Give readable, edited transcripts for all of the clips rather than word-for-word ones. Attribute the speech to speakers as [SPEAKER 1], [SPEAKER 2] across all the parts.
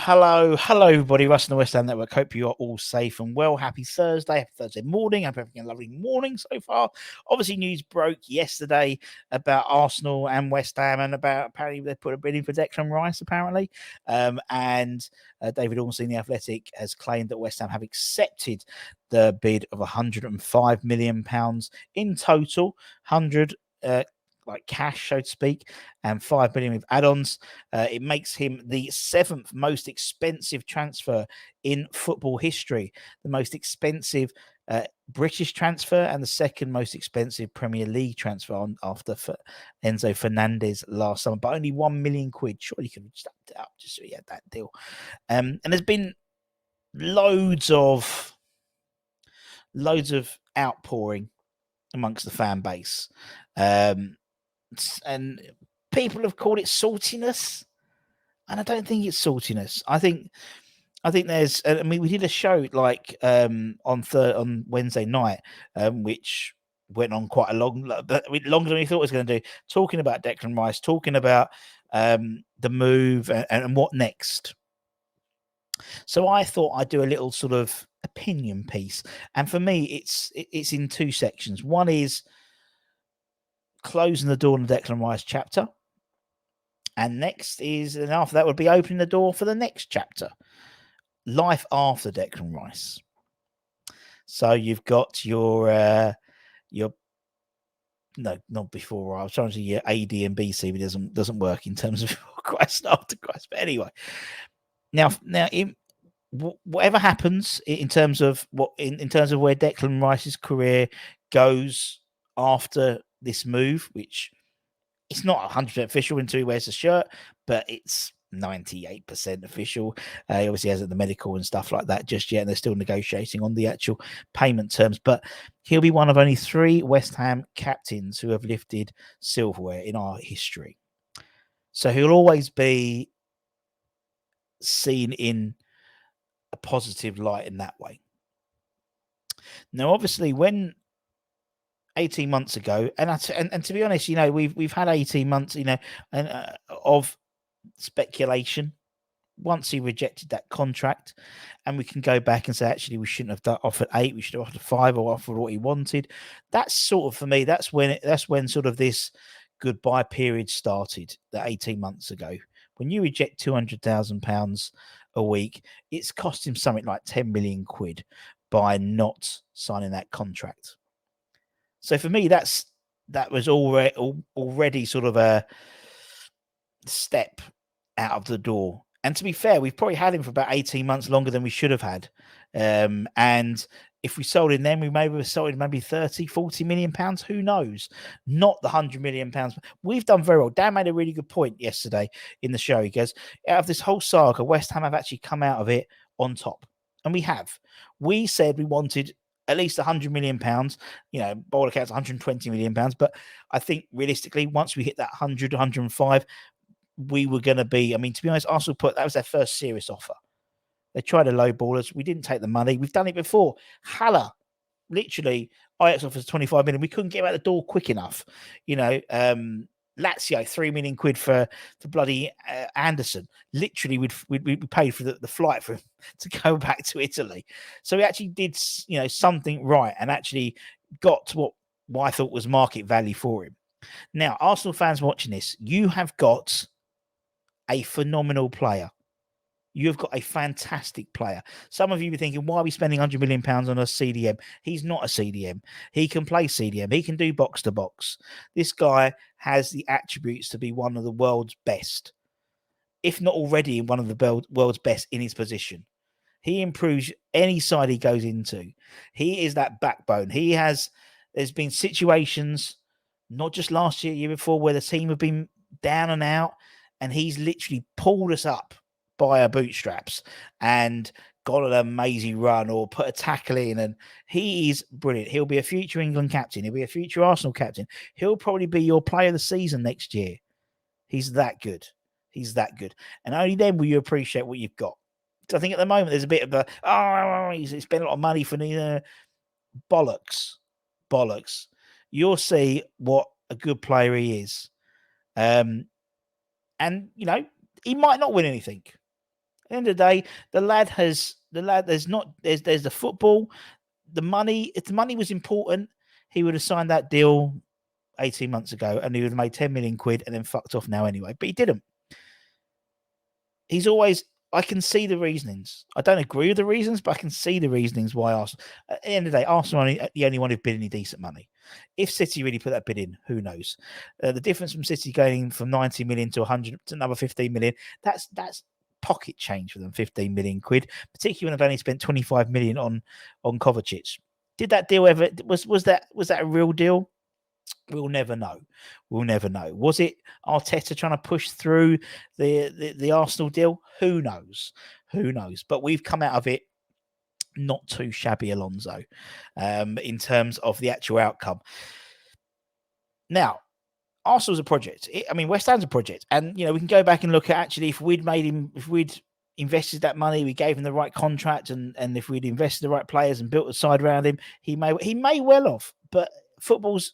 [SPEAKER 1] Hello, everybody. Russ and the West Ham Network. Hope you are all safe and well. Happy Thursday morning. Hope having a lovely morning so far. Obviously, news broke yesterday about Arsenal and West Ham, and about apparently they put a bid in for Declan Rice. Apparently, and David Ornstein, the Athletic, has claimed that West Ham have accepted the bid of £105 million in total. 100. Like cash, so to speak, and 5 million with add-ons. It makes him the 7th most expensive transfer in football history, the most expensive British transfer, and the second most expensive Premier League transfer after Enzo Fernandez last summer, but only £1 million. Surely you could have stacked it up just so he had that deal. And there's been loads of outpouring amongst the fan base. And people have called it saltiness, and I don't think it's saltiness. I think there's. I mean, we did a show like on Wednesday night, which went on quite a longer than we thought it was going to do, talking about Declan Rice, talking about the move and what next. So I thought I'd do a little sort of opinion piece, and for me, it's in two sections. One is closing the door on the Declan Rice chapter, and after that would be opening the door for the next chapter, life after Declan Rice. So you've got your no, not before. I was trying to say your AD and BC, but it doesn't work in terms of Christ after Christ. But anyway, now whatever happens in terms of in terms of where Declan Rice's career goes after this move, which it's not 100% official until he wears the shirt, but it's 98% official. He obviously hasn't the medical and stuff like that just yet, and they're still negotiating on the actual payment terms. But he'll be one of only 3 West Ham captains who have lifted silverware in our history. So he'll always be seen in a positive light in that way. Now, obviously, when 18 months ago, and to be honest, we've had 18 months, of speculation. Once he rejected that contract, and we can go back and say, actually, we shouldn't have offered 8, we should have offered 5, or offered what he wanted. That's sort of, for me, that's when sort of this goodbye period started. That 18 months ago, when you reject £200,000 a week, it's cost him something like 10 million quid by not signing that contract. So for me, that was already sort of a step out of the door. And to be fair, we've probably had him for about 18 months longer than we should have had. And if we sold him then, we maybe have sold him maybe 30, 40 million pounds. Who knows? Not the 100 million pounds. We've done very well. Dan made a really good point yesterday in the show. He goes, out of this whole saga, West Ham have actually come out of it on top. And we have. We said we wanted at least 100 million pounds, by all accounts, 120 million pounds. But I think realistically, once we hit that 100, 105, we were going to be, to be honest, Arsenal that was their first serious offer. They tried to lowball us. We didn't take the money. We've done it before. Haller, literally, Ajax offers 25 million. We couldn't get him out the door quick enough. Lazio, 3 million quid for bloody Anderson. Literally, we paid for the flight for him to go back to Italy. So we actually did, something right, and actually got to what I thought was market value for him. Now, Arsenal fans watching this, you have got a phenomenal player. You've got a fantastic player. Some of you are thinking, why are we spending £100 million on a CDM? He's not a CDM. He can play CDM. He can do box to box. This guy has the attributes to be one of the world's best, if not already one of the world's best in his position. He improves any side he goes into. He is that backbone. There's been situations, not just last year before, where the team have been down and out, and he's literally pulled us up by our bootstraps and got an amazing run or put a tackle in, and he is brilliant. He'll be a future England captain. He'll be a future Arsenal captain. He'll probably be your player of the season next year. He's that good. He's that good. And only then will you appreciate what you've got. So I think at the moment there's a bit of he's spent a lot of money for the bollocks. You'll see what a good player he is. And he might not win anything. At the end of the day, there's the football, the money. If the money was important, he would have signed that deal 18 months ago and he would have made 10 million quid and then fucked off now anyway. But he didn't. He's always, I can see the reasonings. I don't agree with the reasons, but I can see the reasonings why Arsenal. At the end of the day, Arsenal are the only one who've bid any decent money. If City really put that bid in, who knows? The difference from City going from 90 million to 100 to another 15 million, that's pocket change for them, 15 million quid, particularly when they've only spent 25 million on Kovacic. Did that deal ever, was that a real deal? We'll never know. We'll never know. Was it Arteta trying to push through the Arsenal deal? Who knows? Who knows? But we've come out of it not too shabby, Alonso, in terms of the actual outcome. Now, Arsenal's a project. West Ham's a project. And, we can go back and look at actually if we'd invested that money, we gave him the right contract, and if we'd invested the right players and built a side around him, he may well have. But football's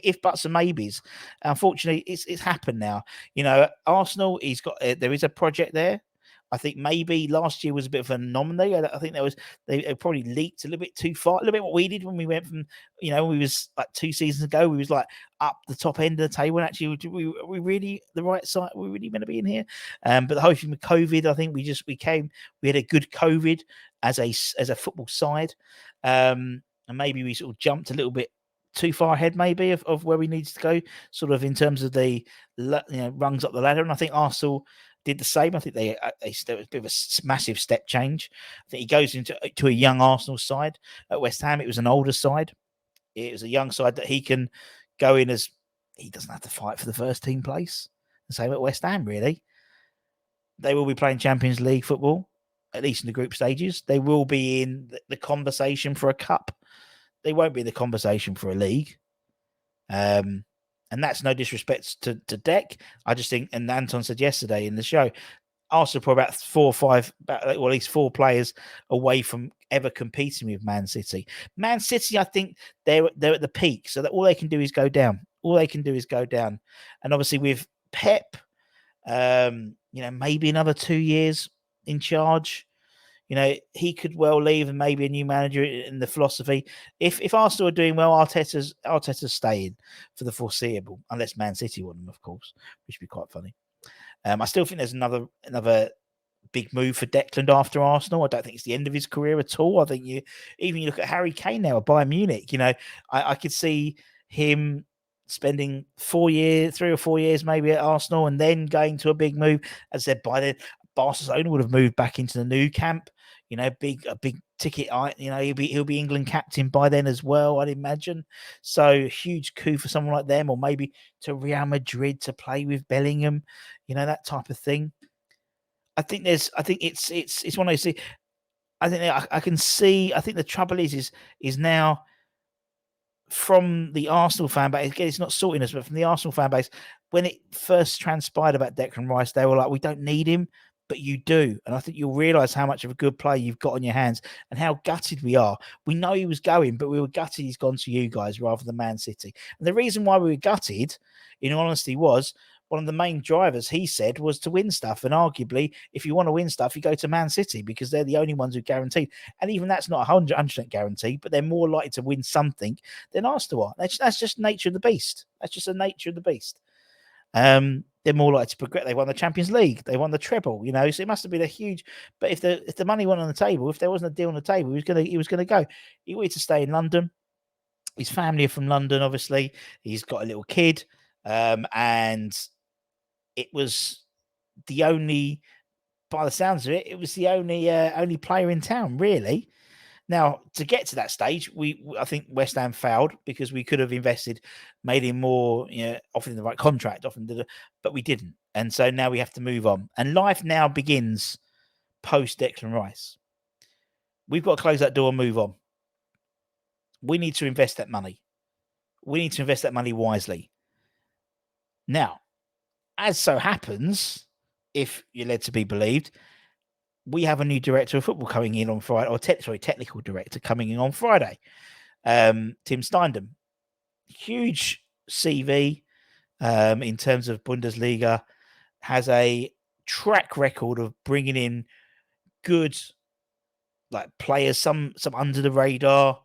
[SPEAKER 1] if buts and maybes. Unfortunately, it's happened now. Arsenal, there is a project there. I think maybe last year was a bit of an anomaly. I think they probably leaked a little bit too far, a little bit what we did when we went from, we was like 2 seasons ago, we was like up the top end of the table, and actually we really the right side, we really meant to be in here. But the whole thing with COVID, I think we had a good COVID as a football side, and maybe we sort of jumped a little bit too far ahead maybe of where we needed to go, sort of in terms of the rungs up the ladder. And I think Arsenal did the same. I think there was a bit of a massive step change. I think he goes into a young Arsenal side. At West Ham, it was an older side. It was a young side that he can go in as he doesn't have to fight for the first team place. The same at West Ham, really. They will be playing Champions League football, at least in the group stages. They will be in the conversation for a cup. They won't be in the conversation for a league. And that's no disrespect to Dec. I just think, and Anton said yesterday in the show, Arsenal probably about 4 or 5, at least 4 players away from ever competing with Man City. Man City, I think they're at the peak, so that all they can do is go down. All they can do is go down. And obviously with Pep, maybe another 2 years in charge, he could well leave and maybe a new manager in the philosophy. If Arsenal are doing well, Arteta's staying for the foreseeable, unless Man City want him, of course, which would be quite funny. I still think there's another big move for Declan after Arsenal. I don't think it's the end of his career at all. I think you look at Harry Kane now at Bayern Munich. I could see him spending 3 or 4 years maybe at Arsenal and then going to a big move. As I said, by then Barcelona would have moved back into the new camp. A big ticket. He'll be England captain by then as well, I'd imagine. So huge coup for someone like them, or maybe to Real Madrid to play with Bellingham. That type of thing. I think it's one of those things. I think I can see. I think the trouble is now from the Arsenal fan base. Again, it's not sorting us, but from the Arsenal fan base, when it first transpired about Declan Rice, they were like, "We don't need him." But you do. And I think you'll realise how much of a good player you've got on your hands and how gutted we are. We know he was going, but we were gutted he's gone to you guys rather than Man City. And the reason why we were gutted, in all honesty, was one of the main drivers, he said, was to win stuff. And arguably, if you want to win stuff, you go to Man City because they're the only ones who guaranteed. And even that's not 100% guaranteed, but they're more likely to win something than Arsenal are. That's just nature of the beast. That's just the nature of the beast. They're more likely to progress. They won the Champions League. They won the treble. So it must have been a huge. But if the money went on the table, if there wasn't a deal on the table, he was gonna go. He wanted to stay in London. His family are from London, obviously. He's got a little kid, and it was the only. By the sounds of it, it was the only player in town, really. Now, to get to that stage, I think West Ham failed because we could have invested, made him more, offering the right contract, but we didn't. And so now we have to move on. And life now begins post Declan Rice. We've got to close that door and move on. We need to invest that money. We need to invest that money wisely. Now, as so happens, if you're led to be believed, we have a new director of football coming in on Friday, or technical director coming in on Friday. Tim Steindem. Huge CV in terms of Bundesliga. Has a track record of bringing in good like players, some under the radar,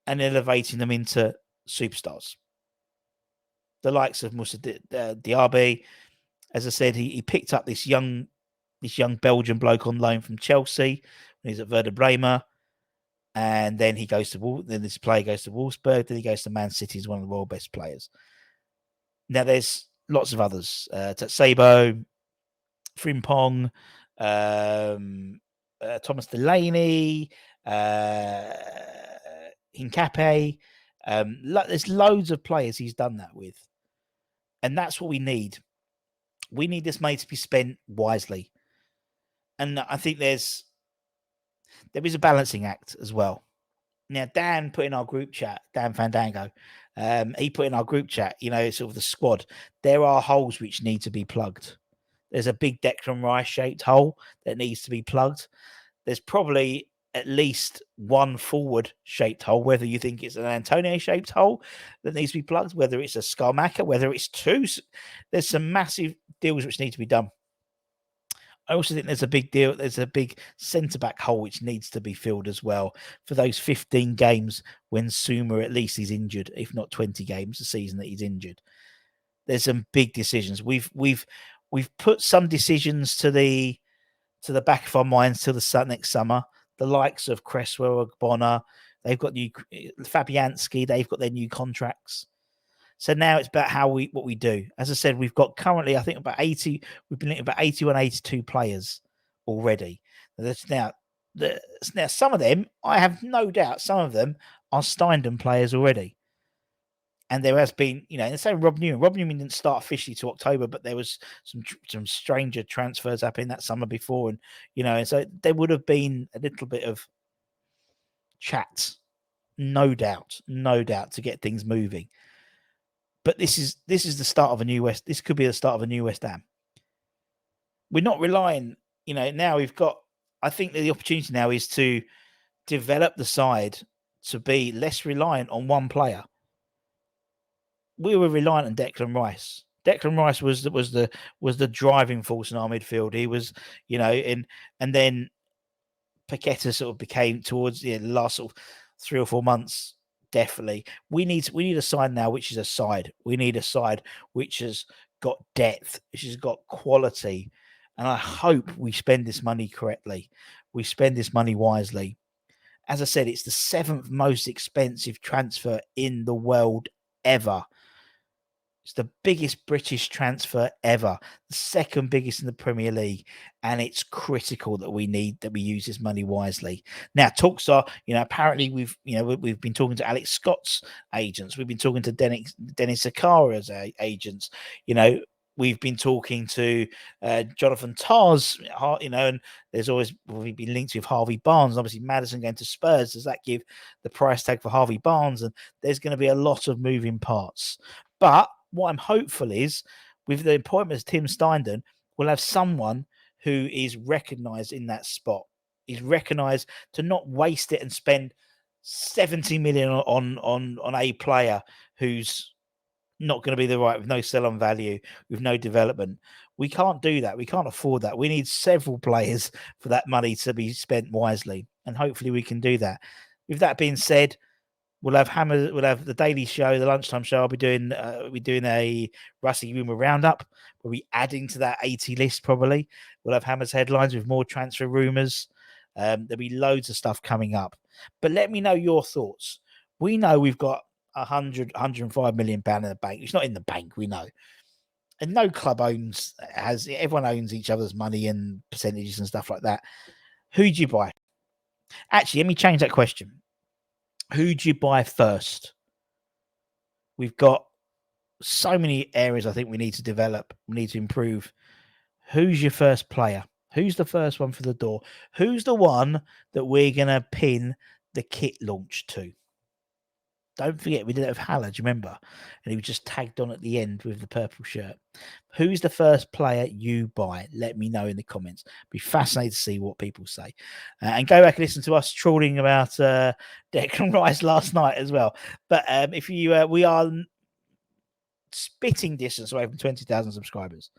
[SPEAKER 1] and elevating them into superstars. The likes of Moussa Diaby, as I said, he picked up this young Belgian bloke on loan from Chelsea when he's at Werder Bremen, and then he goes to then this player goes to Wolfsburg, then he goes to Man City as one of the world best players. Now there's lots of others, Tatsebo, Frimpong, Thomas Delaney, Hincapié. There's loads of players he's done that with. And that's what we need. We need this money to be spent wisely. And I think there is a balancing act as well. Now, Dan put in our group chat, Dan Fandango, he put in our group chat, sort of the squad. There are holes which need to be plugged. There's a big Declan Rice shaped hole that needs to be plugged. There's probably at least one forward shaped hole, whether you think it's an Antonio shaped hole that needs to be plugged, whether it's a Skamaka, whether it's two. There's some massive deals which need to be done. I also think there's a big deal. There's a big centre-back hole which needs to be filled as well for those 15 games when Zouma at least is injured, if not 20 games a season that he's injured. There's some big decisions. We've put some decisions to the back of our minds till the next summer. The likes of Cresswell, Bonner, they've got new Fabianski, they've got their new contracts. So now it's about what we do. As I said, we've got currently, I think about 80. We've been about 81, 82 players already. Now some of them, I have no doubt, some of them are Steindl players already. And there has been, the same Rob Newman. Rob Newman didn't start officially to October, but there was some stranger transfers happening that summer before, and so there would have been a little bit of chat, no doubt, to get things moving. But this is the start of a new West. This could be the start of a new West Ham. We're not relying, now we've got. I think that the opportunity now is to develop the side to be less reliant on one player. We were reliant on Declan Rice. Declan Rice was the driving force in our midfield. He was, and then Paqueta sort of became towards the last sort of 3 or 4 months. Definitely, we need a side now, which is a side. We need a side which has got depth, which has got quality, and I hope we spend this money correctly. We spend this money wisely. As I said, it's the 7th most expensive transfer in the world ever. It's the biggest British transfer ever, the 2nd biggest in the Premier League, and it's critical that we use this money wisely. Now, talks are, apparently we've been talking to Alex Scott's agents, we've been talking to Dennis Zakara's agents, we've been talking to Jonathan Tarr's, and we've been linked with Harvey Barnes. Obviously, Maddison going to Spurs. Does that give the price tag for Harvey Barnes? And there's going to be a lot of moving parts, but what I'm hopeful is, with the appointment of Tim Steindl, we'll have someone who is recognised in that spot. He's recognised to not waste it and spend 70 million on a player who's not going to be the right, with no sell-on value, with no development. We can't do that. We can't afford that. We need several players for that money to be spent wisely, and hopefully we can do that. With that being said, we'll have the daily show, the lunchtime show. I'll be doing a Rusty Rumour roundup. We'll be adding to that 80 list probably. We'll have Hammer's headlines with more transfer rumours. There'll be loads of stuff coming up. But let me know your thoughts. We know we've got 105 million pound in the bank. It's not in the bank, we know. And no club everyone owns each other's money and percentages and stuff like that. Who do you buy? Actually, let me change that question. Who do you buy first? We've got so many areas I think we need to develop, we need to improve. Who's your first player? Who's the first one for the door? Who's the one that we're going to pin the kit launch to? Don't forget, we did it with Haller, do you remember? And he was just tagged on at the end with the purple shirt. Who's the first player you buy? Let me know in the comments. Be fascinated to see what people say. And go back and listen to us trawling about Declan Rice last night as well. But if you, we are spitting distance away from 20,000 subscribers,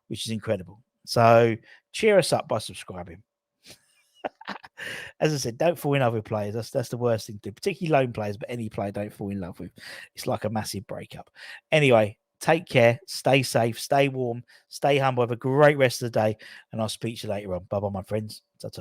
[SPEAKER 1] which is incredible. So cheer us up by subscribing. As I said, don't fall in love with players. That's the worst thing to do, particularly lone players, but any player don't fall in love with. It's like a massive breakup. Anyway, take care, stay safe, stay warm, stay humble, have a great rest of the day, and I'll speak to you later on. Bye-bye, my friends. Ta-ta.